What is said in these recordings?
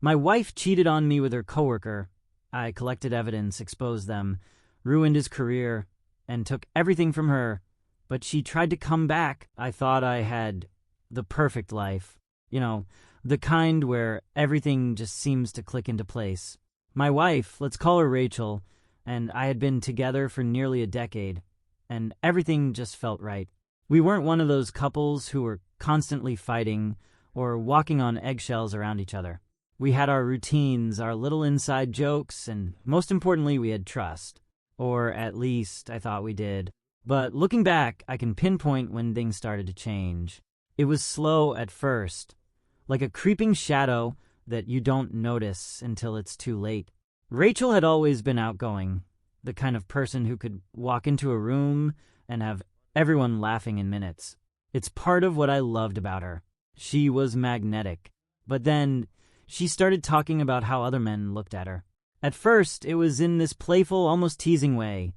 My wife cheated on me with her coworker. I collected evidence, exposed them, ruined his career, and took everything from her. But she tried to come back. I thought I had the perfect life. You know, the kind where everything just seems to click into place. My wife, let's call her Rachel, and I had been together for nearly a decade, and everything just felt right. We weren't one of those couples who were constantly fighting or walking on eggshells around each other. We had our routines, our little inside jokes, and most importantly, we had trust. Or at least I thought we did. But looking back, I can pinpoint when things started to change. It was slow at first, like a creeping shadow that you don't notice until it's too late. Rachel had always been outgoing, the kind of person who could walk into a room and have everyone laughing in minutes. It's part of what I loved about her. She was magnetic. But then she started talking about how other men looked at her. At first, it was in this playful, almost teasing way.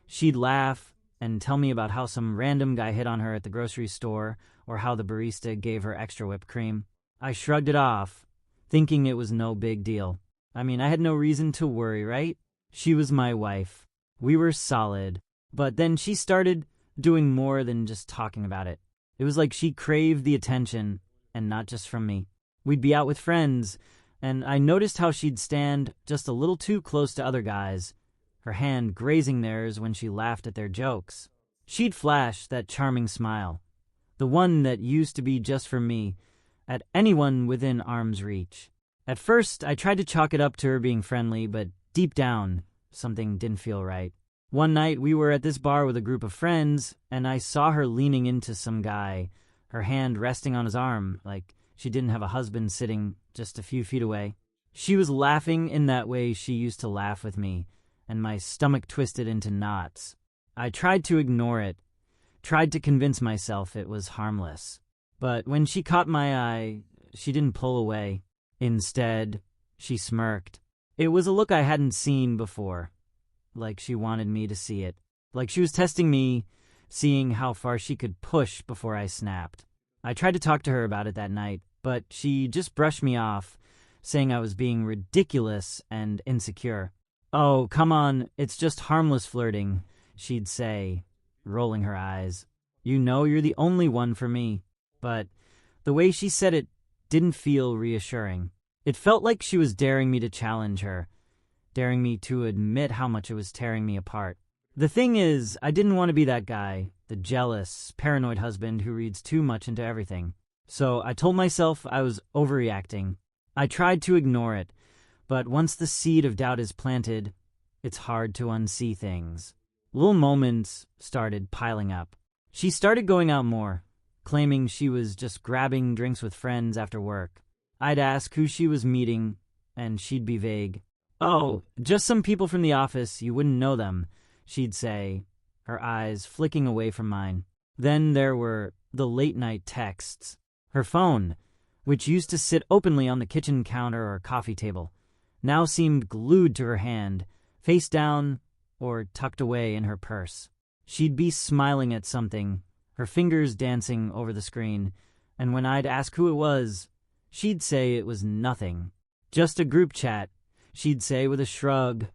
She'd laugh and tell me about how some random guy hit on her at the grocery store or how the barista gave her extra whipped cream. I shrugged it off, thinking it was no big deal. I mean, I had no reason to worry, right? She was my wife. We were solid. But then she started doing more than just talking about it. It was like she craved the attention, and not just from me. We'd be out with friends, and I noticed how she'd stand just a little too close to other guys, her hand grazing theirs when she laughed at their jokes. She'd flash that charming smile, the one that used to be just for me, at anyone within arm's reach. At first, I tried to chalk it up to her being friendly, but deep down, something didn't feel right. One night, we were at this bar with a group of friends, and I saw her leaning into some guy, her hand resting on his arm, like she didn't have a husband sitting just a few feet away. She was laughing in that way she used to laugh with me, and my stomach twisted into knots. I tried to ignore it, tried to convince myself it was harmless. But when she caught my eye, she didn't pull away. Instead, she smirked. It was a look I hadn't seen before, like she wanted me to see it, like she was testing me, seeing how far she could push before I snapped. I tried to talk to her about it that night, but she just brushed me off, saying I was being ridiculous and insecure. "Oh, come on, it's just harmless flirting," she'd say, rolling her eyes. "You know you're the only one for me." But the way she said it didn't feel reassuring. It felt like she was daring me to challenge her, daring me to admit how much it was tearing me apart. The thing is, I didn't want to be that guy, the jealous, paranoid husband who reads too much into everything. So I told myself I was overreacting. I tried to ignore it, but once the seed of doubt is planted, it's hard to unsee things. Little moments started piling up. She started going out more, claiming she was just grabbing drinks with friends after work. I'd ask who she was meeting, and she'd be vague. "Oh, just some people from the office, you wouldn't know them," she'd say, her eyes flicking away from mine. Then there were the late-night texts. Her phone, which used to sit openly on the kitchen counter or coffee table, now seemed glued to her hand, face down or tucked away in her purse. She'd be smiling at something, her fingers dancing over the screen, and when I'd ask who it was, she'd say it was nothing. "Just a group chat," she'd say with a shrug,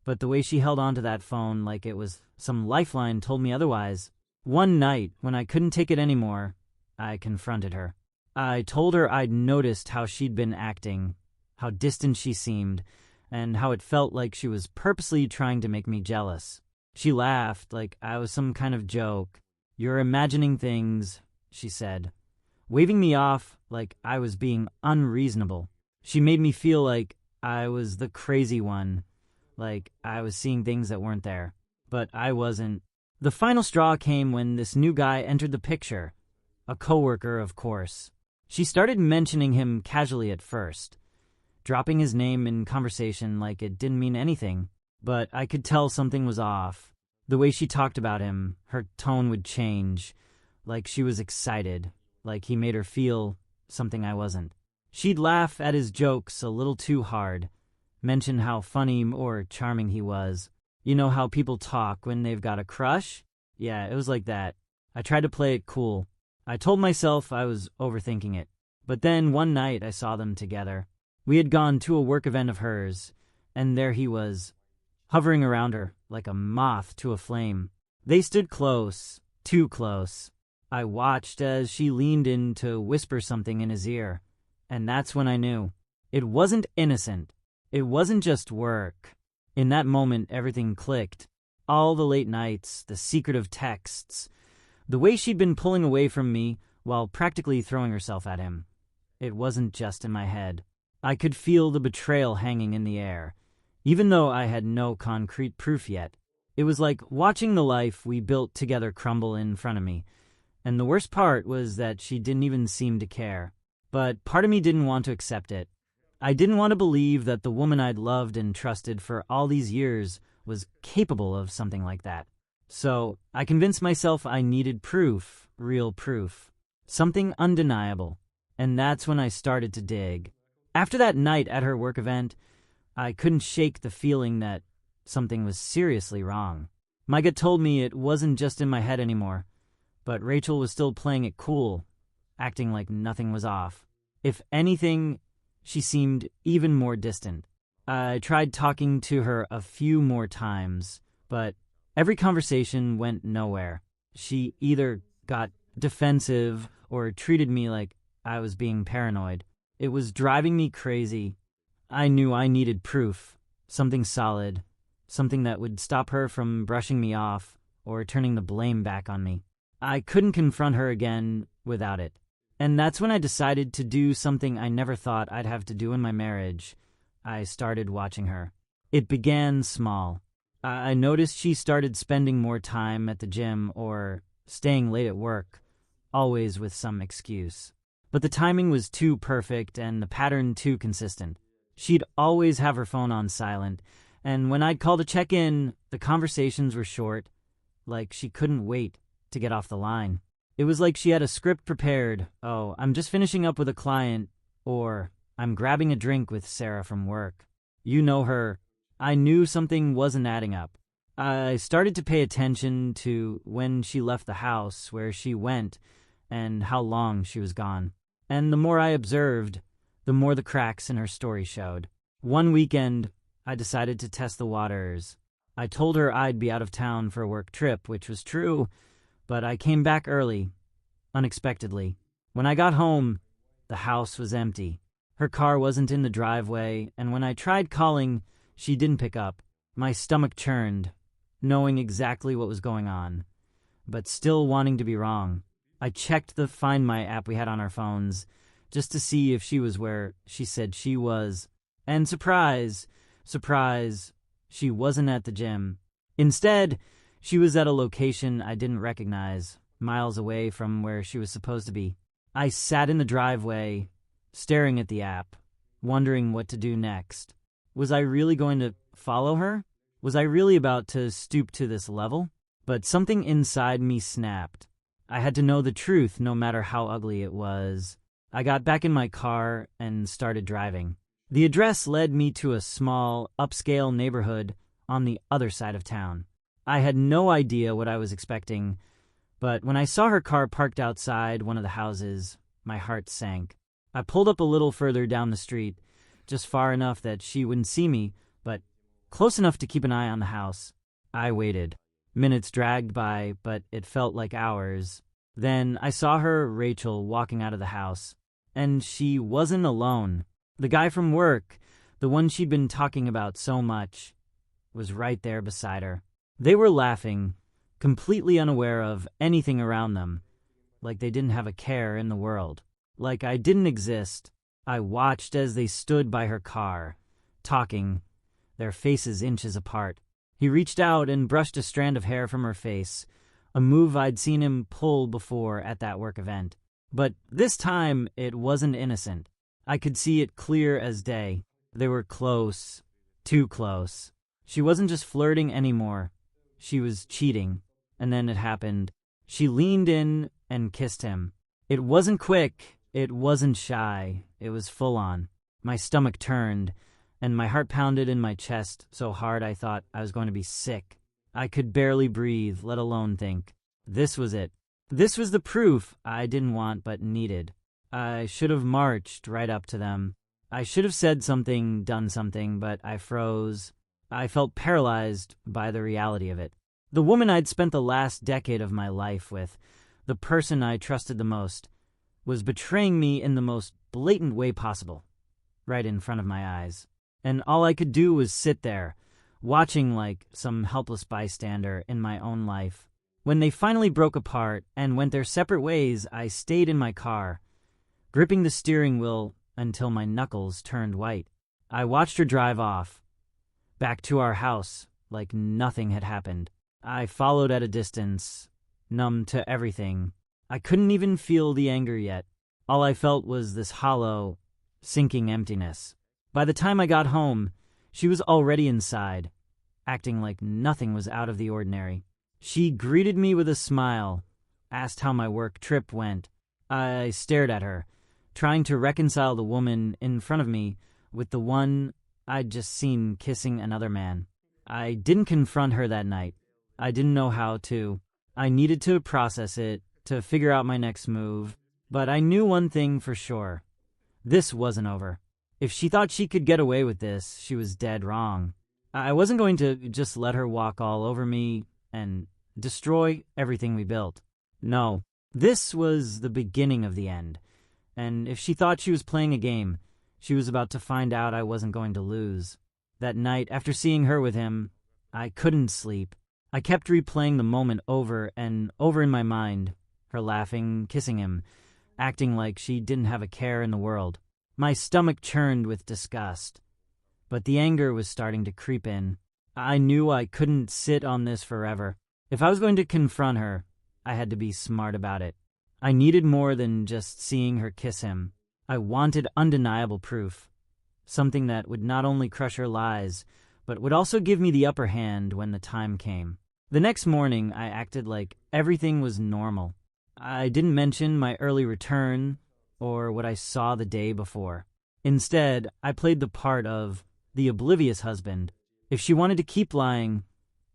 but the way she held onto that phone like it was some lifeline told me otherwise. One night, when I couldn't take it anymore, I confronted her. I told her I'd noticed how she'd been acting, how distant she seemed, and how it felt like she was purposely trying to make me jealous. She laughed like I was some kind of joke. "You're imagining things," she said, waving me off like I was being unreasonable. She made me feel like I was the crazy one, like I was seeing things that weren't there. But I wasn't. The final straw came when this new guy entered the picture. A coworker, of course. She started mentioning him casually at first, dropping his name in conversation like it didn't mean anything. But I could tell something was off. The way she talked about him, her tone would change, like she was excited, like he made her feel something I wasn't. She'd laugh at his jokes a little too hard, mention how funny or charming he was. You know how people talk when they've got a crush? Yeah, it was like that. I tried to play it cool. I told myself I was overthinking it. But then one night I saw them together. We had gone to a work event of hers, and there he was, hovering around her like a moth to a flame. They stood close, too close. I watched as she leaned in to whisper something in his ear, and that's when I knew. It wasn't innocent. It wasn't just work. In that moment, everything clicked. All the late nights, the secretive texts, the way she'd been pulling away from me while practically throwing herself at him. It wasn't just in my head. I could feel the betrayal hanging in the air, even though I had no concrete proof yet. It was like watching the life we built together crumble in front of me. And the worst part was that she didn't even seem to care. But part of me didn't want to accept it. I didn't want to believe that the woman I'd loved and trusted for all these years was capable of something like that. So I convinced myself I needed proof, real proof, something undeniable. And that's when I started to dig. After that night at her work event, I couldn't shake the feeling that something was seriously wrong. My gut told me it wasn't just in my head anymore, but Rachel was still playing it cool, acting like nothing was off. If anything, she seemed even more distant. I tried talking to her a few more times, but every conversation went nowhere. She either got defensive or treated me like I was being paranoid. It was driving me crazy. I knew I needed proof, something solid, something that would stop her from brushing me off or turning the blame back on me. I couldn't confront her again without it. And that's when I decided to do something I never thought I'd have to do in my marriage. I started watching her. It began small. I noticed she started spending more time at the gym or staying late at work, always with some excuse. But the timing was too perfect and the pattern too consistent. She'd always have her phone on silent, and when I'd call to check in, the conversations were short, like she couldn't wait to get off the line. It was like she had a script prepared. Oh, I'm just finishing up with a client, or I'm grabbing a drink with Sarah from work. You know her. I knew something wasn't adding up. I started to pay attention to when she left the house, where she went, and how long she was gone. And the more I observed, the more the cracks in her story showed. One weekend, I decided to test the waters. I told her I'd be out of town for a work trip, which was true, but I came back early, unexpectedly. When I got home, the house was empty. Her car wasn't in the driveway, and when I tried calling, she didn't pick up. My stomach churned, knowing exactly what was going on, but still wanting to be wrong. I checked the Find My app we had on our phones, just to see if she was where she said she was. And surprise, she wasn't at the gym. Instead, she was at a location I didn't recognize, miles away from where she was supposed to be. I sat in the driveway, staring at the app, wondering what to do next. Was I really going to follow her? Was I really about to stoop to this level? But something inside me snapped. I had to know the truth, no matter how ugly it was. I got back in my car and started driving. The address led me to a small, upscale neighborhood on the other side of town. I had no idea what I was expecting, but when I saw her car parked outside one of the houses, my heart sank. I pulled up a little further down the street, just far enough that she wouldn't see me, but close enough to keep an eye on the house. I waited. Minutes dragged by, but it felt like hours. Then I saw her, Rachel, walking out of the house. And she wasn't alone. The guy from work, the one she'd been talking about so much, was right there beside her. They were laughing, completely unaware of anything around them, like they didn't have a care in the world, like I didn't exist. I watched as they stood by her car, talking, their faces inches apart. He reached out and brushed a strand of hair from her face, a move I'd seen him pull before at that work event. But this time, it wasn't innocent. I could see it clear as day. They were close, too close. She wasn't just flirting anymore. She was cheating. And then it happened. She leaned in and kissed him. It wasn't quick. It wasn't shy. It was full on. My stomach turned, and my heart pounded in my chest so hard I thought I was going to be sick. I could barely breathe, let alone think. This was it. This was the proof I didn't want but needed. I should have marched right up to them. I should have said something, done something, but I froze. I felt paralyzed by the reality of it. The woman I'd spent the last decade of my life with, the person I trusted the most, was betraying me in the most blatant way possible, right in front of my eyes. And all I could do was sit there, watching like some helpless bystander in my own life. When they finally broke apart and went their separate ways, I stayed in my car, gripping the steering wheel until my knuckles turned white. I watched her drive off, back to our house, like nothing had happened. I followed at a distance, numb to everything. I couldn't even feel the anger yet. All I felt was this hollow, sinking emptiness. By the time I got home, she was already inside, acting like nothing was out of the ordinary. She greeted me with a smile, asked how my work trip went. I stared at her, trying to reconcile the woman in front of me with the one I'd just seen kissing another man. I didn't confront her that night. I didn't know how to. I needed to process it, to figure out my next move. But I knew one thing for sure. This wasn't over. If she thought she could get away with this, she was dead wrong. I wasn't going to just let her walk all over me and destroy everything we built. No, this was the beginning of the end. And if she thought she was playing a game, she was about to find out I wasn't going to lose. That night, after seeing her with him, I couldn't sleep. I kept replaying the moment over and over in my mind, her laughing, kissing him, acting like she didn't have a care in the world. My stomach churned with disgust, but the anger was starting to creep in. I knew I couldn't sit on this forever. If I was going to confront her, I had to be smart about it. I needed more than just seeing her kiss him. I wanted undeniable proof, something that would not only crush her lies, but would also give me the upper hand when the time came. The next morning, I acted like everything was normal. I didn't mention my early return or what I saw the day before. Instead, I played the part of the oblivious husband. If she wanted to keep lying,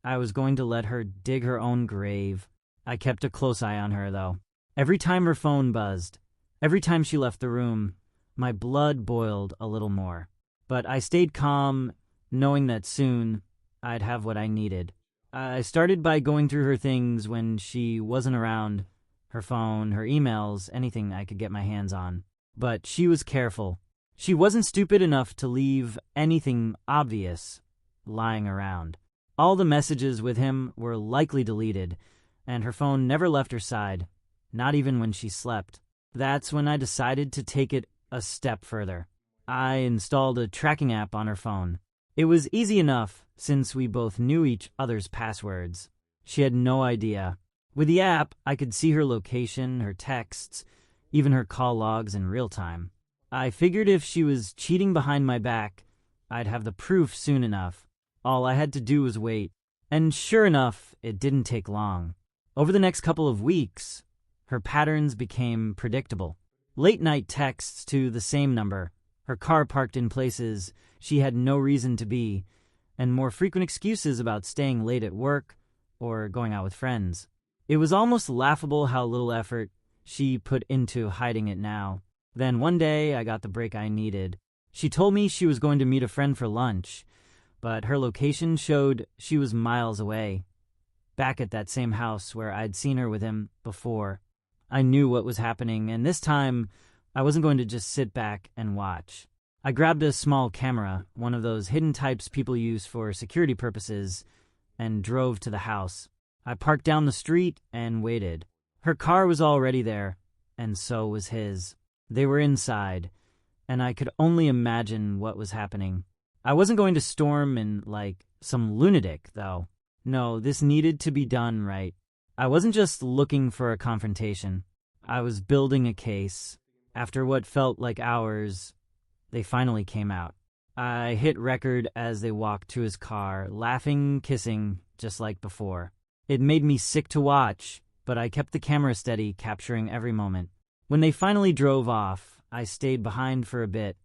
I was going to let her dig her own grave. I kept a close eye on her, though. Every time her phone buzzed, every time she left the room, my blood boiled a little more. But I stayed calm, knowing that soon I'd have what I needed. I started by going through her things when she wasn't around, her phone, her emails, anything I could get my hands on. But she was careful. She wasn't stupid enough to leave anything obvious lying around. All the messages with him were likely deleted, and her phone never left her side, not even when she slept. That's when I decided to take it a step further. I installed a tracking app on her phone. It was easy enough since we both knew each other's passwords. She had no idea. With the app, I could see her location, her texts, even her call logs in real time. I figured if she was cheating behind my back, I'd have the proof soon enough. All I had to do was wait. And sure enough, it didn't take long. Over the next couple of weeks, her patterns became predictable. Late-night texts to the same number, her car parked in places she had no reason to be, and more frequent excuses about staying late at work or going out with friends. It was almost laughable how little effort she put into hiding it now. Then one day, I got the break I needed. She told me she was going to meet a friend for lunch, but her location showed she was miles away, back at that same house where I'd seen her with him before. I knew what was happening, and this time, I wasn't going to just sit back and watch. I grabbed a small camera, one of those hidden types people use for security purposes, and drove to the house. I parked down the street and waited. Her car was already there, and so was his. They were inside, and I could only imagine what was happening. I wasn't going to storm in like some lunatic, though. No, this needed to be done right. I wasn't just looking for a confrontation. I was building a case. After what felt like hours, they finally came out. I hit record as they walked to his car, laughing, kissing, just like before. It made me sick to watch, but I kept the camera steady, capturing every moment. When they finally drove off, I stayed behind for a bit,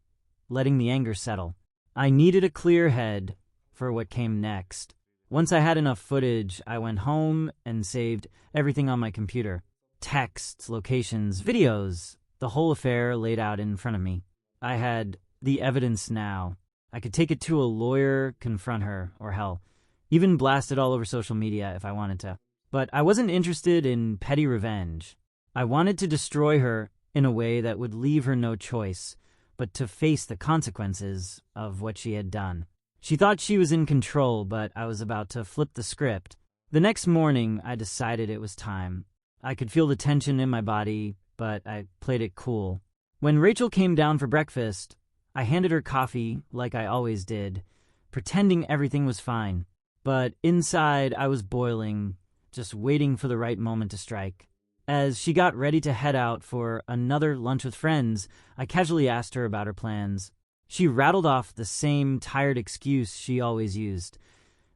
letting the anger settle. I needed a clear head for what came next. Once I had enough footage, I went home and saved everything on my computer. Texts, locations, videos, the whole affair laid out in front of me. I had the evidence now. I could take it to a lawyer, confront her, or hell, even blast it all over social media if I wanted to. But I wasn't interested in petty revenge. I wanted to destroy her in a way that would leave her no choice but to face the consequences of what she had done. She thought she was in control, but I was about to flip the script. The next morning, I decided it was time. I could feel the tension in my body, but I played it cool. When Rachel came down for breakfast, I handed her coffee like I always did, pretending everything was fine. But inside, I was boiling, just waiting for the right moment to strike. As she got ready to head out for another lunch with friends, I casually asked her about her plans. She rattled off the same tired excuse she always used,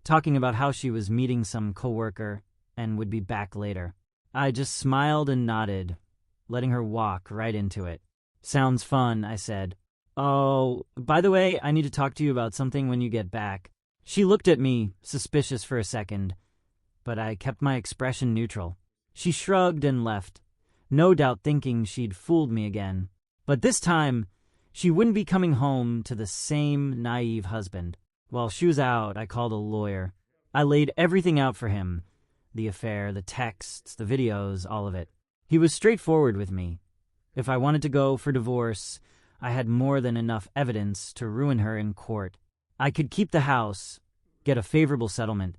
talking about how she was meeting some coworker and would be back later. I just smiled and nodded, letting her walk right into it. "Sounds fun," I said. "Oh, by the way, I need to talk to you about something when you get back." She looked at me, suspicious for a second, but I kept my expression neutral. She shrugged and left, no doubt thinking she'd fooled me again. But this time, she wouldn't be coming home to the same naive husband. While she was out, I called a lawyer. I laid everything out for him. The affair, the texts, the videos, all of it. He was straightforward with me. If I wanted to go for divorce, I had more than enough evidence to ruin her in court. I could keep the house, get a favorable settlement,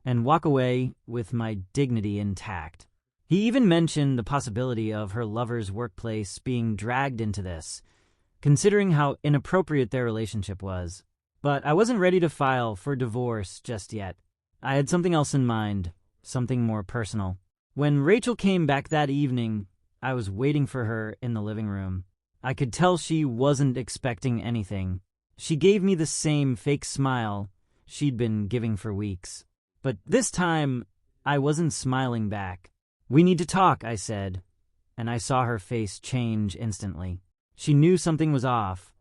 and walk away with my dignity intact. He even mentioned the possibility of her lover's workplace being dragged into this, considering how inappropriate their relationship was. But I wasn't ready to file for divorce just yet. I had something else in mind, something more personal. When Rachel came back that evening, I was waiting for her in the living room. I could tell she wasn't expecting anything. She gave me the same fake smile she'd been giving for weeks. But this time, I wasn't smiling back. "We need to talk," I said, and I saw her face change instantly. She knew something was off,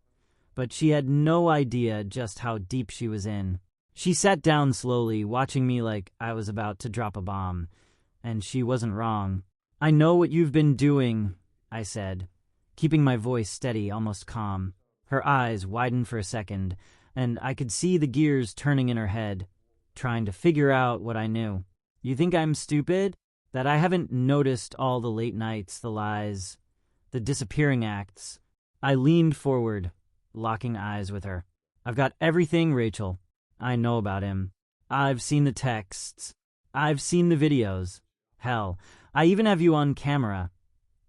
but she had no idea just how deep she was in. She sat down slowly, watching me like I was about to drop a bomb, and she wasn't wrong. "I know what you've been doing," I said, keeping my voice steady, almost calm. Her eyes widened for a second, and I could see the gears turning in her head, trying to figure out what I knew. "You think I'm stupid? That I haven't noticed all the late nights, the lies, the disappearing acts?" I leaned forward, locking eyes with her. "I've got everything, Rachel. I know about him. I've seen the texts. I've seen the videos. Hell, I even have you on camera,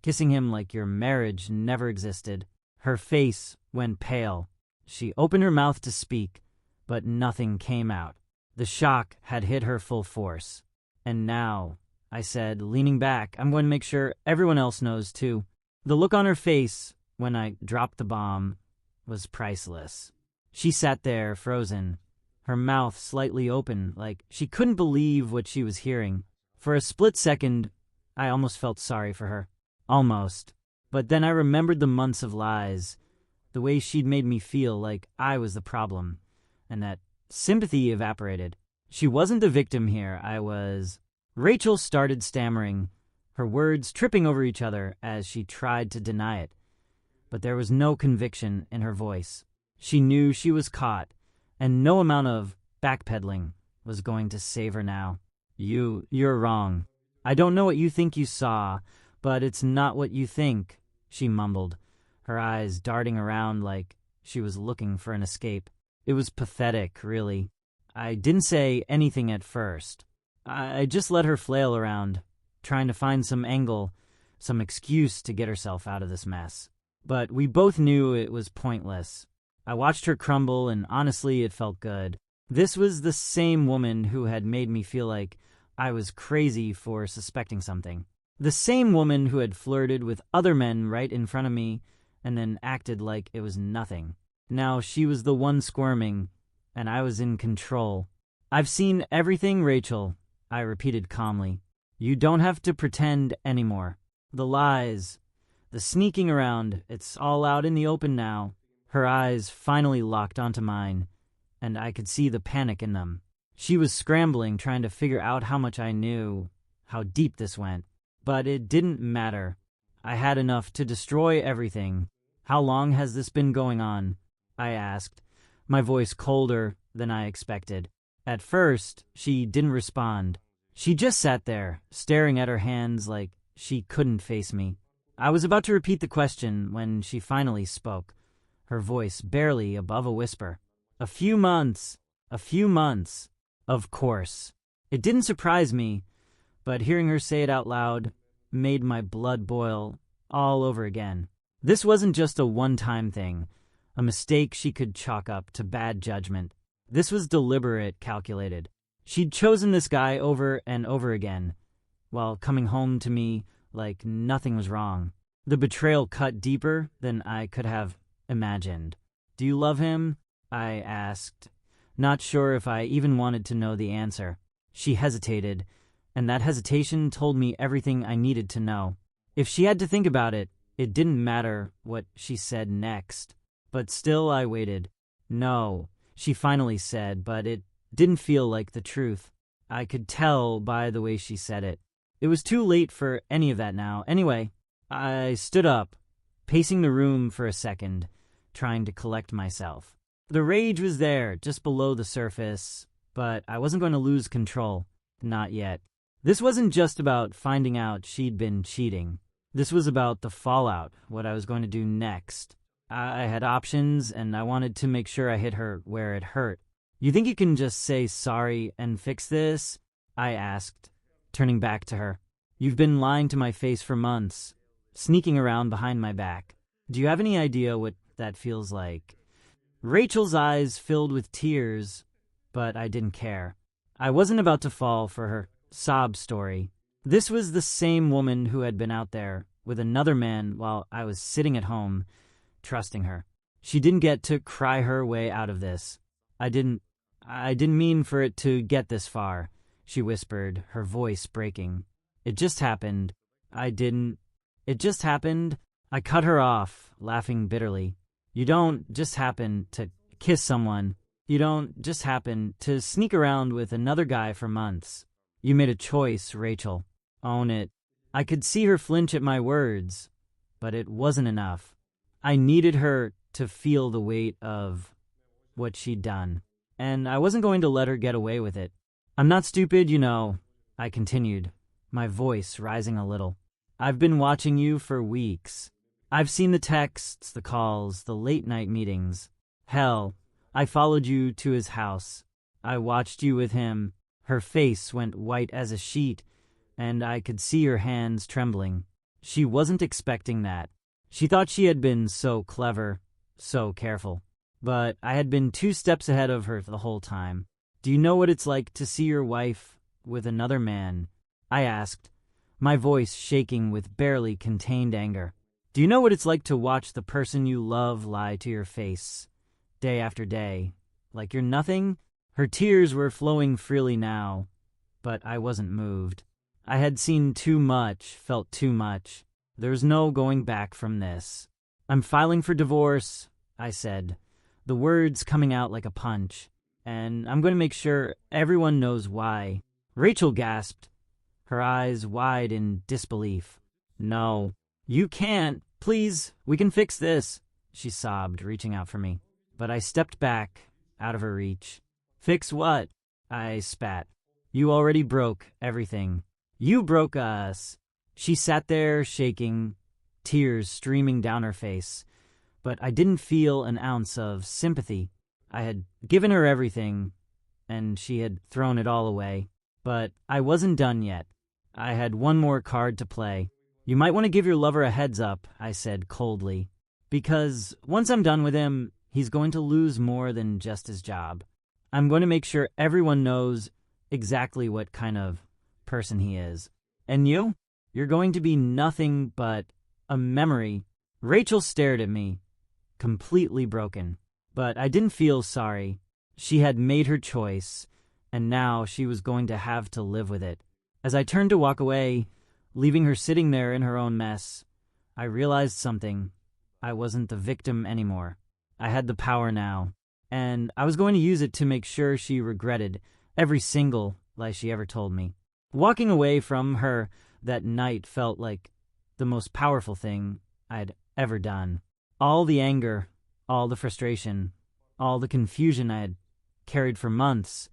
kissing him like your marriage never existed." Her face went pale. She opened her mouth to speak, but nothing came out. The shock had hit her full force. "And now," I said, leaning back, "I'm going to make sure everyone else knows, too." The look on her face when I dropped the bomb was priceless. She sat there, frozen, her mouth slightly open, like she couldn't believe what she was hearing. For a split second, I almost felt sorry for her. Almost. But then I remembered the months of lies, the way she'd made me feel like I was the problem, and that sympathy evaporated. She wasn't the victim here, I was. Rachel started stammering, her words tripping over each other as she tried to deny it. But there was no conviction in her voice. She knew she was caught, and no amount of backpedaling was going to save her now. You're wrong. I don't know what you think you saw, but it's not what you think," she mumbled, her eyes darting around like she was looking for an escape. It was pathetic, really. I didn't say anything at first. I just let her flail around, trying to find some angle, some excuse to get herself out of this mess. But we both knew it was pointless. I watched her crumble, and honestly, it felt good. This was the same woman who had made me feel like I was crazy for suspecting something. The same woman who had flirted with other men right in front of me and then acted like it was nothing. Now she was the one squirming, and I was in control. "I've seen everything, Rachel," I repeated calmly. "You don't have to pretend anymore. The lies, the sneaking around, it's all out in the open now." Her eyes finally locked onto mine, and I could see the panic in them. She was scrambling, trying to figure out how much I knew, how deep this went. But it didn't matter. I had enough to destroy everything. How long has this been going on? I asked, my voice colder than I expected. At first, she didn't respond. She just sat there, staring at her hands like she couldn't face me. I was about to repeat the question when she finally spoke, her voice barely above a whisper. A few months. Of course. It didn't surprise me, but hearing her say it out loud made my blood boil all over again. This wasn't just a one-time thing, a mistake she could chalk up to bad judgment. This was deliberate, calculated. She'd chosen this guy over and over again, while coming home to me like nothing was wrong. The betrayal cut deeper than I could have imagined. "Do you love him?" I asked, not sure if I even wanted to know the answer. She hesitated, and that hesitation told me everything I needed to know. If she had to think about it, it didn't matter what she said next. But still I waited. "No," she finally said, but it didn't feel like the truth. I could tell by the way she said it. It was too late for any of that now. Anyway, I stood up, pacing the room for a second, trying to collect myself. The rage was there, just below the surface, but I wasn't going to lose control. Not yet. This wasn't just about finding out she'd been cheating. This was about the fallout, what I was going to do next. I had options, and I wanted to make sure I hit her where it hurt. "You think you can just say sorry and fix this?" I asked, turning back to her. "You've been lying to my face for months, sneaking around behind my back. Do you have any idea what that feels like?" Rachel's eyes filled with tears, but I didn't care. I wasn't about to fall for her sob story. This was the same woman who had been out there with another man while I was sitting at home, trusting her. She didn't get to cry her way out of this. I didn't mean for it to get this far," she whispered, her voice breaking. "It just happened. It just happened." I cut her off, laughing bitterly. "You don't just happen to kiss someone. You don't just happen to sneak around with another guy for months. You made a choice, Rachel. Own it." I could see her flinch at my words, but it wasn't enough. I needed her to feel the weight of what she'd done, and I wasn't going to let her get away with it. "I'm not stupid, you know," I continued, my voice rising a little. "I've been watching you for weeks. I've seen the texts, the calls, the late-night meetings. Hell, I followed you to his house. I watched you with him." Her face went white as a sheet, and I could see her hands trembling. She wasn't expecting that. She thought she had been so clever, so careful. But I had been 2 steps ahead of her the whole time. "Do you know what it's like to see your wife with another man?" I asked, my voice shaking with barely contained anger. "Do you know what it's like to watch the person you love lie to your face, day after day, like you're nothing?" Her tears were flowing freely now, but I wasn't moved. I had seen too much, felt too much. There was no going back from this. "I'm filing for divorce," I said, the words coming out like a punch, "and I'm going to make sure everyone knows why." Rachel gasped, her eyes wide in disbelief. "No, you can't. Please, we can fix this," she sobbed, reaching out for me. But I stepped back, out of her reach. "Fix what?" I spat. "You already broke everything. You broke us." She sat there, shaking, tears streaming down her face. But I didn't feel an ounce of sympathy. I had given her everything, and she had thrown it all away. But I wasn't done yet. I had one more card to play. "You might want to give your lover a heads up," I said coldly. "Because once I'm done with him, he's going to lose more than just his job. I'm going to make sure everyone knows exactly what kind of person he is. And you're going to be nothing but a memory." Rachel stared at me, completely broken. But I didn't feel sorry. She had made her choice, and now she was going to have to live with it. As I turned to walk away, leaving her sitting there in her own mess, I realized something. I wasn't the victim anymore. I had the power now, and I was going to use it to make sure she regretted every single lie she ever told me. Walking away from her that night felt like the most powerful thing I'd ever done. All the anger, All the frustration, all the confusion I had carried for months,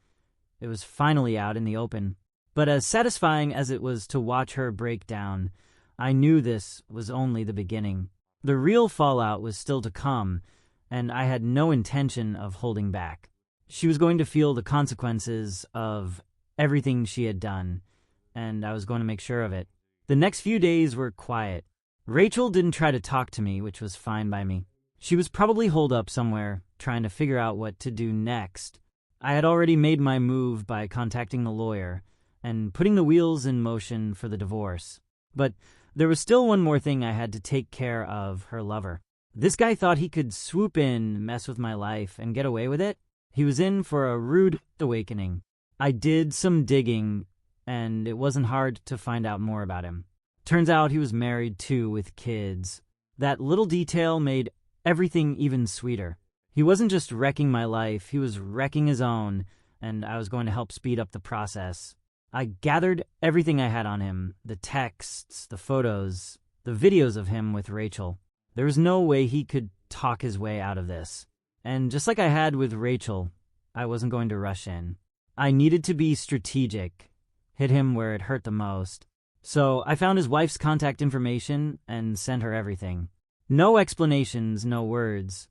it was finally out in the open. But as satisfying as it was to watch her break down, I knew this was only the beginning. The real fallout was still to come, and I had no intention of holding back. She was going to feel the consequences of everything she had done, and I was going to make sure of it. The next few days were quiet. Rachel didn't try to talk to me, which was fine by me. She was probably holed up somewhere, trying to figure out what to do next. I had already made my move by contacting the lawyer and putting the wheels in motion for the divorce. But there was still one more thing I had to take care of: her lover. This guy thought he could swoop in, mess with my life, and get away with it. He was in for a rude awakening. I did some digging, and it wasn't hard to find out more about him. Turns out he was married too, with kids. That little detail made everything even sweeter. He wasn't just wrecking my life, he was wrecking his own, and I was going to help speed up the process. I gathered everything I had on him: the texts, the photos, the videos of him with Rachel. There was no way he could talk his way out of this. And just like I had with Rachel, I wasn't going to rush in. I needed to be strategic, hit him where it hurt the most. So I found his wife's contact information and sent her everything. No explanations, no words.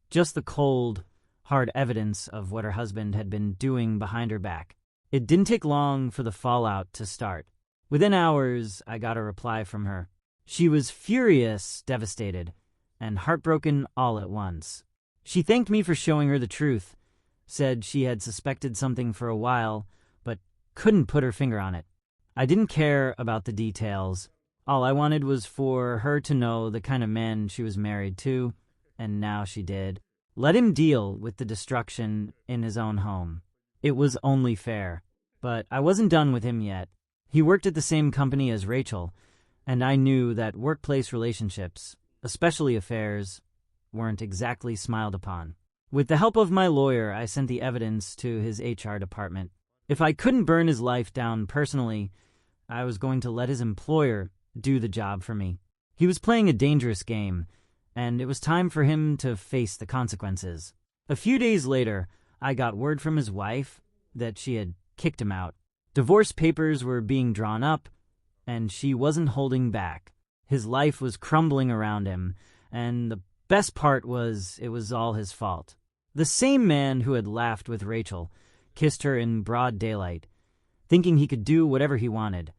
Just the cold, hard evidence of what her husband had been doing behind her back. It didn't take long for the fallout to start. Within hours, I got a reply from her. She was furious, devastated, and heartbroken all at once. She thanked me for showing her the truth, said she had suspected something for a while, but couldn't put her finger on it. I didn't care about the details. All I wanted was for her to know the kind of man she was married to, and now she did. Let him deal with the destruction in his own home. It was only fair. But I wasn't done with him yet. He worked at the same company as Rachel, and I knew that workplace relationships, especially affairs, weren't exactly smiled upon. With the help of my lawyer, I sent the evidence to his HR department. If I couldn't burn his life down personally, I was going to let his employer do the job for me. He was playing a dangerous game, and it was time for him to face the consequences. A few days later, I got word from his wife that she had kicked him out. Divorce papers were being drawn up, and she wasn't holding back. His life was crumbling around him, and the best part was it was all his fault. The same man who had laughed with Rachel kissed her in broad daylight, thinking he could do whatever he wanted.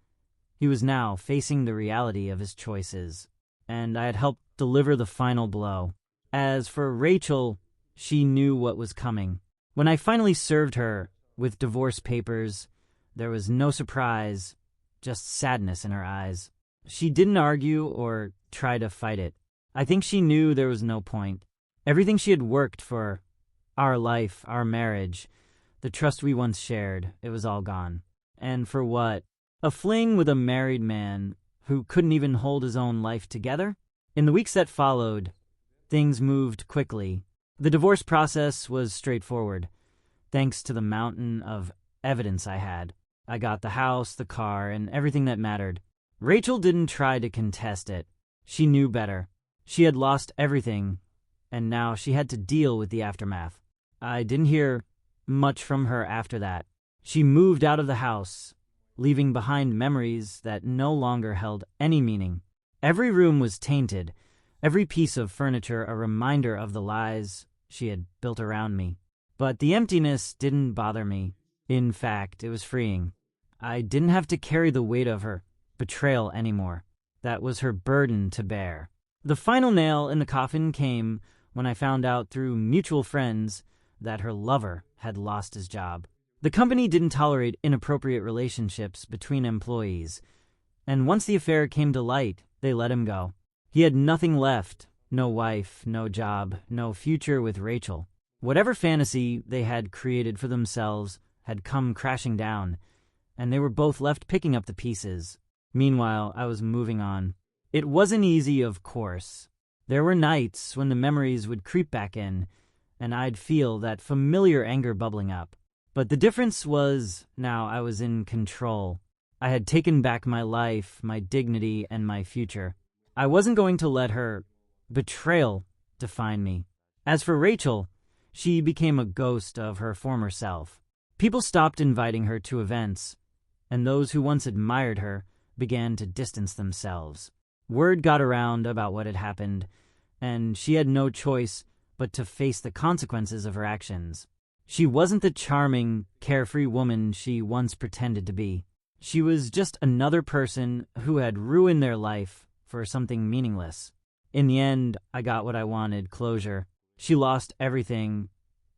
He was now facing the reality of his choices, and I had helped deliver the final blow. As for Rachel, she knew what was coming. When I finally served her with divorce papers, there was no surprise, just sadness in her eyes. She didn't argue or try to fight it. I think she knew there was no point. Everything she had worked for, our life, our marriage, the trust we once shared, it was all gone. And for what? A fling with a married man who couldn't even hold his own life together? In the weeks that followed, things moved quickly. The divorce process was straightforward, thanks to the mountain of evidence I had. I got the house, the car, and everything that mattered. Rachel didn't try to contest it. She knew better. She had lost everything, and now she had to deal with the aftermath. I didn't hear much from her after that. She moved out of the house, leaving behind memories that no longer held any meaning. Every room was tainted, every piece of furniture a reminder of the lies she had built around me. But the emptiness didn't bother me. In fact, it was freeing. I didn't have to carry the weight of her betrayal anymore. That was her burden to bear. The final nail in the coffin came when I found out through mutual friends that her lover had lost his job. The company didn't tolerate inappropriate relationships between employees, and once the affair came to light, they let him go. He had nothing left, no wife, no job, no future with Rachel. Whatever fantasy they had created for themselves had come crashing down, and they were both left picking up the pieces. Meanwhile, I was moving on. It wasn't easy, of course. There were nights when the memories would creep back in, and I'd feel that familiar anger bubbling up. But the difference was now I was in control. I had taken back my life, my dignity, and my future. I wasn't going to let her betrayal define me. As for Rachel, she became a ghost of her former self. People stopped inviting her to events, and those who once admired her began to distance themselves. Word got around about what had happened, and she had no choice but to face the consequences of her actions. She wasn't the charming, carefree woman she once pretended to be. She was just another person who had ruined their life for something meaningless. In the end, I got what I wanted, closure. She lost everything,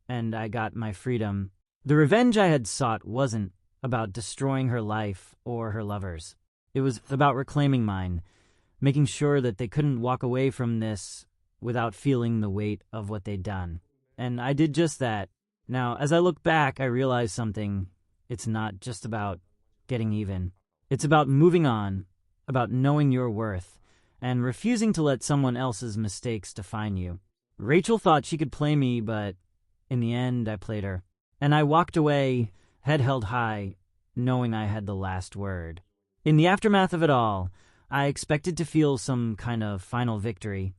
and I got my freedom. The revenge I had sought wasn't about destroying her life or her lovers. It was about reclaiming mine, making sure that they couldn't walk away from this without feeling the weight of what they'd done. And I did just that. Now, as I look back, I realize something. It's not just about getting even. It's about moving on, about knowing your worth, and refusing to let someone else's mistakes define you. Rachel thought she could play me, but in the end, I played her. And I walked away, head held high, knowing I had the last word. In the aftermath of it all, I expected to feel some kind of final victory,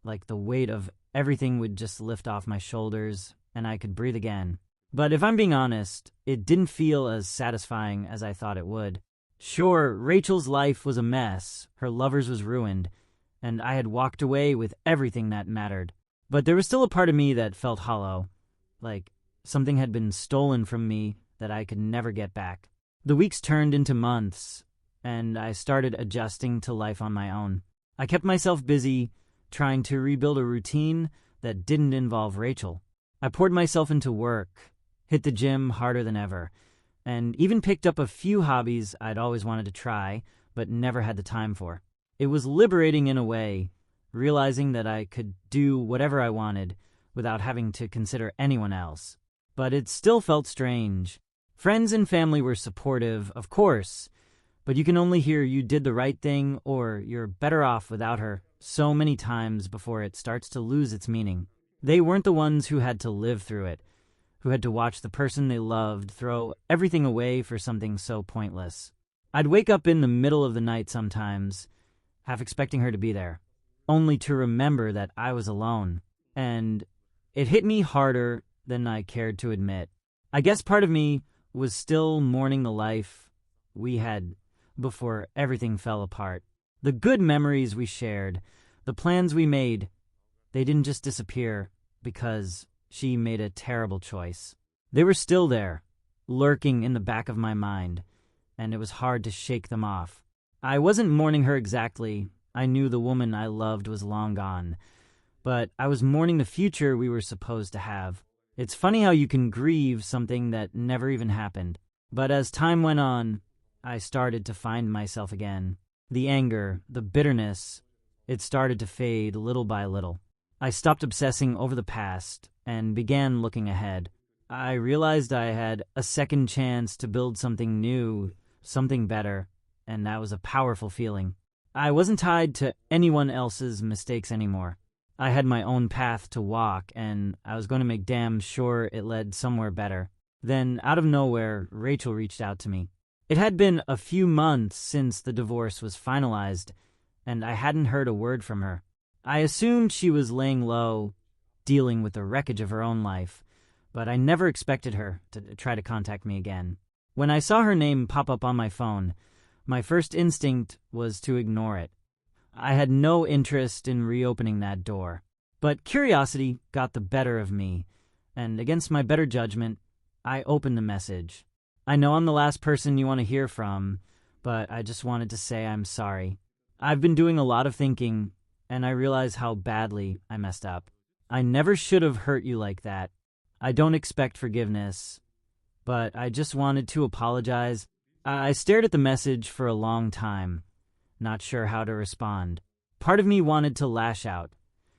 like the weight of everything would just lift off my shoulders and I could breathe again. But if I'm being honest, it didn't feel as satisfying as I thought it would. Sure, Rachel's life was a mess, her lover's was ruined, and I had walked away with everything that mattered. But there was still a part of me that felt hollow, like something had been stolen from me that I could never get back. The weeks turned into months, and I started adjusting to life on my own. I kept myself busy, trying to rebuild a routine that didn't involve Rachel. I poured myself into work, hit the gym harder than ever, and even picked up a few hobbies I'd always wanted to try, but never had the time for. It was liberating in a way, realizing that I could do whatever I wanted without having to consider anyone else. But it still felt strange. Friends and family were supportive, of course, but you can only hear you did the right thing or you're better off without her so many times before it starts to lose its meaning. They weren't the ones who had to live through it, who had to watch the person they loved throw everything away for something so pointless. I'd wake up in the middle of the night sometimes, half expecting her to be there, only to remember that I was alone. And it hit me harder than I cared to admit. I guess part of me was still mourning the life we had before everything fell apart. The good memories we shared, the plans we made, they didn't just disappear because she made a terrible choice. They were still there, lurking in the back of my mind, and it was hard to shake them off. I wasn't mourning her exactly. I knew the woman I loved was long gone, but I was mourning the future we were supposed to have. It's funny how you can grieve something that never even happened. But as time went on, I started to find myself again. The anger, the bitterness, it started to fade little by little. I stopped obsessing over the past and began looking ahead. I realized I had a second chance to build something new, something better, and that was a powerful feeling. I wasn't tied to anyone else's mistakes anymore. I had my own path to walk, and I was going to make damn sure it led somewhere better. Then, out of nowhere, Rachel reached out to me. It had been a few months since the divorce was finalized, and I hadn't heard a word from her. I assumed she was laying low, dealing with the wreckage of her own life, but I never expected her to try to contact me again. When I saw her name pop up on my phone, my first instinct was to ignore it. I had no interest in reopening that door. But curiosity got the better of me, and against my better judgment, I opened the message. I know I'm the last person you want to hear from, but I just wanted to say I'm sorry. I've been doing a lot of thinking, and I realize how badly I messed up. I never should have hurt you like that. I don't expect forgiveness, but I just wanted to apologize. I stared at the message for a long time, not sure how to respond. Part of me wanted to lash out,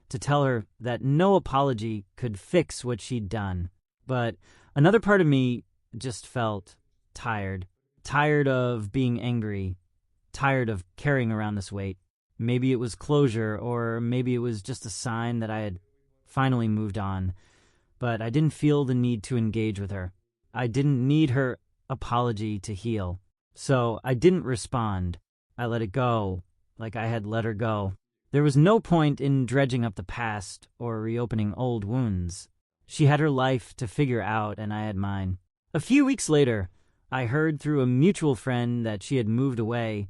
to tell her that no apology could fix what she'd done. But another part of me just felt tired. Tired of being angry. Tired of carrying around this weight. Maybe it was closure, or maybe it was just a sign that I had finally moved on. But I didn't feel the need to engage with her. I didn't need her apology to heal. So I didn't respond. I let it go, like I had let her go. There was no point in dredging up the past or reopening old wounds. She had her life to figure out, and I had mine. A few weeks later, I heard through a mutual friend that she had moved away,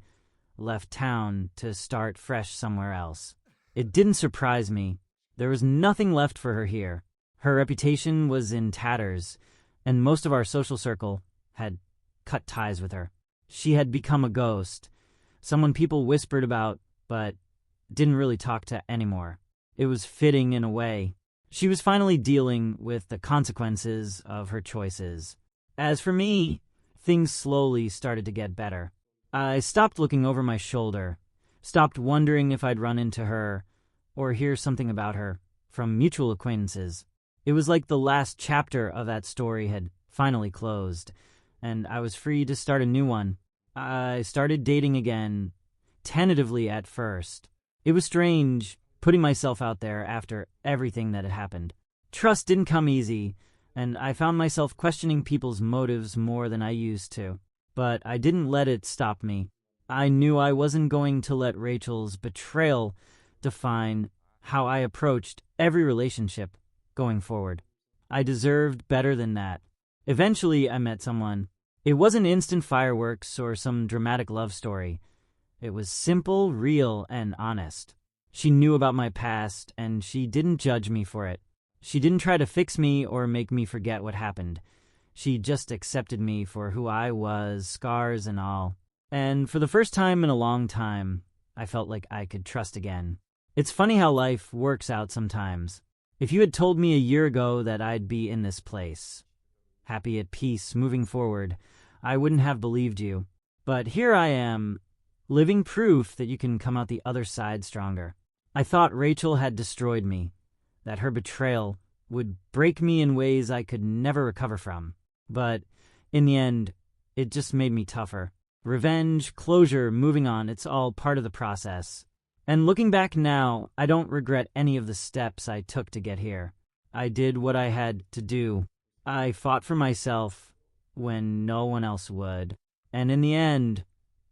left town to start fresh somewhere else. It didn't surprise me. There was nothing left for her here. Her reputation was in tatters, and most of our social circle had cut ties with her. She had become a ghost, someone people whispered about, but didn't really talk to anymore. It was fitting in a way. She was finally dealing with the consequences of her choices. As for me, things slowly started to get better. I stopped looking over my shoulder, stopped wondering if I'd run into her or hear something about her from mutual acquaintances. It was like the last chapter of that story had finally closed, and I was free to start a new one. I started dating again, tentatively at first. It was strange putting myself out there after everything that had happened. Trust didn't come easy, and I found myself questioning people's motives more than I used to. But I didn't let it stop me. I knew I wasn't going to let Rachel's betrayal define how I approached every relationship going forward. I deserved better than that. Eventually, I met someone. It wasn't instant fireworks or some dramatic love story. It was simple, real, and honest. She knew about my past, and she didn't judge me for it. She didn't try to fix me or make me forget what happened. She just accepted me for who I was, scars and all. And for the first time in a long time, I felt like I could trust again. It's funny how life works out sometimes. If you had told me a year ago that I'd be in this place, happy at peace, moving forward, I wouldn't have believed you. But here I am, living proof that you can come out the other side stronger. I thought Rachel had destroyed me, that her betrayal would break me in ways I could never recover from. But in the end, it just made me tougher. Revenge, closure, moving on, it's all part of the process. And looking back now, I don't regret any of the steps I took to get here. I did what I had to do. I fought for myself when no one else would. And in the end,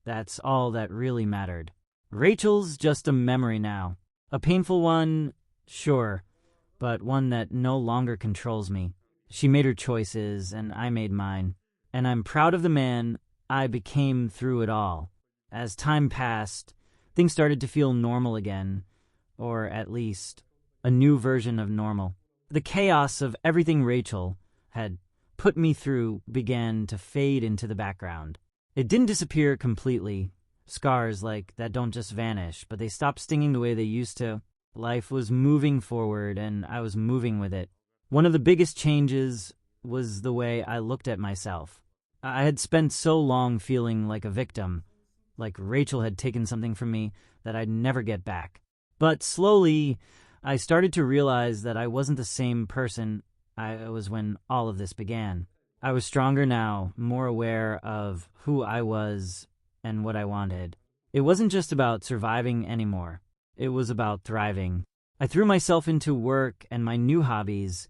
that's all that really mattered. Rachel's just a memory now. A painful one, sure, but one that no longer controls me. She made her choices, and I made mine. And I'm proud of the man I became through it all. As time passed, things started to feel normal again, or at least a new version of normal. The chaos of everything Rachel had put me through began to fade into the background. It didn't disappear completely. Scars like that don't just vanish, but they stopped stinging the way they used to. Life was moving forward, and I was moving with it. One of the biggest changes was the way I looked at myself. I had spent so long feeling like a victim, like Rachel had taken something from me that I'd never get back. But slowly, I started to realize that I wasn't the same person I was when all of this began. I was stronger now, more aware of who I was and what I wanted. It wasn't just about surviving anymore. It was about thriving. I threw myself into work and my new hobbies,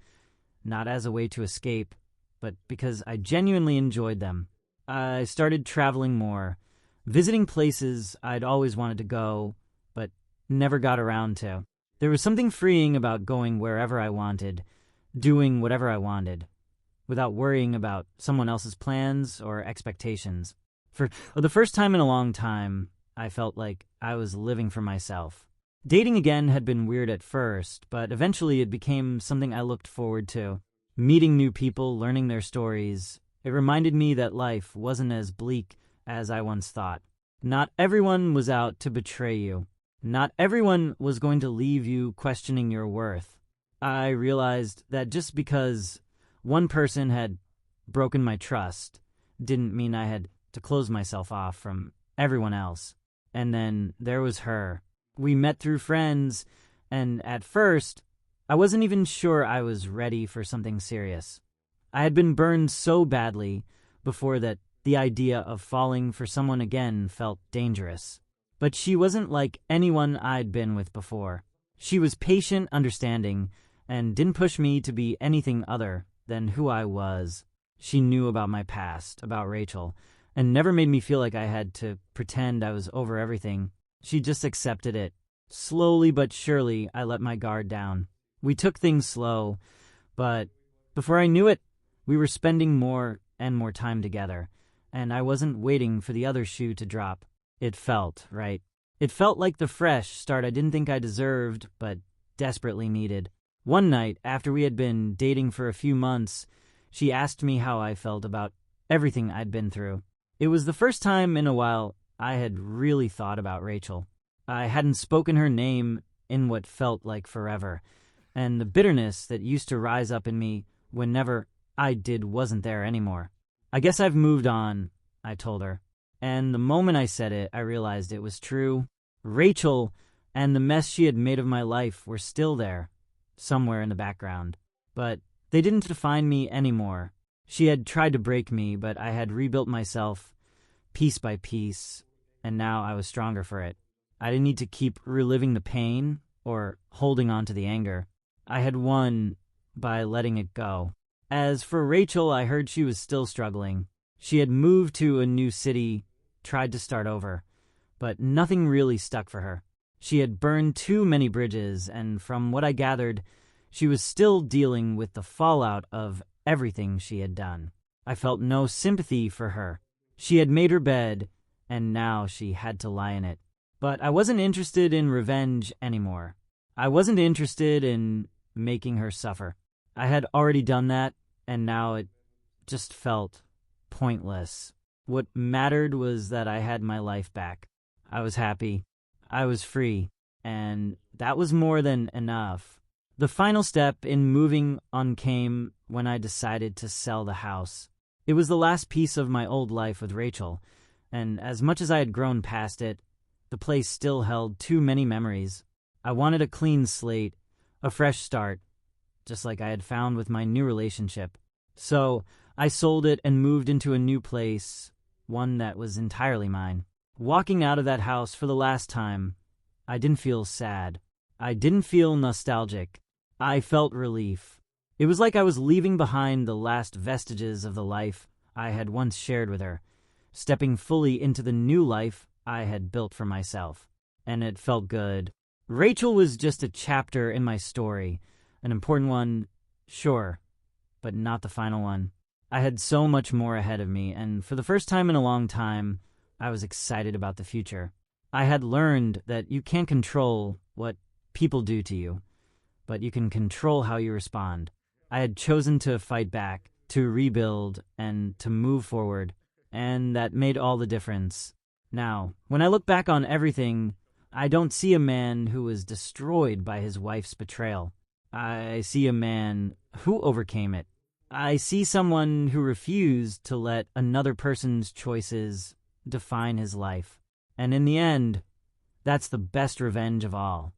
not as a way to escape, but because I genuinely enjoyed them. I started traveling more, visiting places I'd always wanted to go, but never got around to. There was something freeing about going wherever I wanted, doing whatever I wanted, without worrying about someone else's plans or expectations. For the first time in a long time, I felt like I was living for myself. Dating again had been weird at first, but eventually it became something I looked forward to. Meeting new people, learning their stories, it reminded me that life wasn't as bleak as I once thought. Not everyone was out to betray you. Not everyone was going to leave you questioning your worth. I realized that just because one person had broken my trust didn't mean I had to close myself off from everyone else. And then there was her. We met through friends, and at first, I wasn't even sure I was ready for something serious. I had been burned so badly before that the idea of falling for someone again felt dangerous. But she wasn't like anyone I'd been with before. She was patient, understanding, and didn't push me to be anything other than who I was. She knew about my past, about Rachel, and never made me feel like I had to pretend I was over everything. She just accepted it. Slowly but surely, I let my guard down. We took things slow, but before I knew it, we were spending more and more time together, and I wasn't waiting for the other shoe to drop. It felt right. It felt like the fresh start I didn't think I deserved, but desperately needed. One night, after we had been dating for a few months, she asked me how I felt about everything I'd been through. It was the first time in a while I had really thought about Rachel. I hadn't spoken her name in what felt like forever, and the bitterness that used to rise up in me whenever I did wasn't there anymore. "I guess I've moved on," I told her. And the moment I said it, I realized it was true. Rachel and the mess she had made of my life were still there, somewhere in the background. But they didn't define me anymore. She had tried to break me, but I had rebuilt myself piece by piece, and now I was stronger for it. I didn't need to keep reliving the pain or holding on to the anger. I had won by letting it go. As for Rachel, I heard she was still struggling. She had moved to a new city, tried to start over, but nothing really stuck for her. She had burned too many bridges, and from what I gathered, she was still dealing with the fallout of everything she had done. I felt no sympathy for her. She had made her bed, and now she had to lie in it. But I wasn't interested in revenge anymore. I wasn't interested in making her suffer. I had already done that, and now it just felt pointless. What mattered was that I had my life back. I was happy. I was free. And that was more than enough. The final step in moving on came when I decided to sell the house. It was the last piece of my old life with Rachel, and as much as I had grown past it, the place still held too many memories. I wanted a clean slate, a fresh start, just like I had found with my new relationship. So I sold it and moved into a new place, one that was entirely mine. Walking out of that house for the last time, I didn't feel sad. I didn't feel nostalgic. I felt relief. It was like I was leaving behind the last vestiges of the life I had once shared with her, stepping fully into the new life I had built for myself. And it felt good. Rachel was just a chapter in my story, an important one, sure, but not the final one. I had so much more ahead of me, and for the first time in a long time, I was excited about the future. I had learned that you can't control what people do to you, but you can control how you respond. I had chosen to fight back, to rebuild, and to move forward, and that made all the difference. Now, when I look back on everything, I don't see a man who was destroyed by his wife's betrayal. I see a man who overcame it. I see someone who refused to let another person's choices define his life. And in the end, that's the best revenge of all.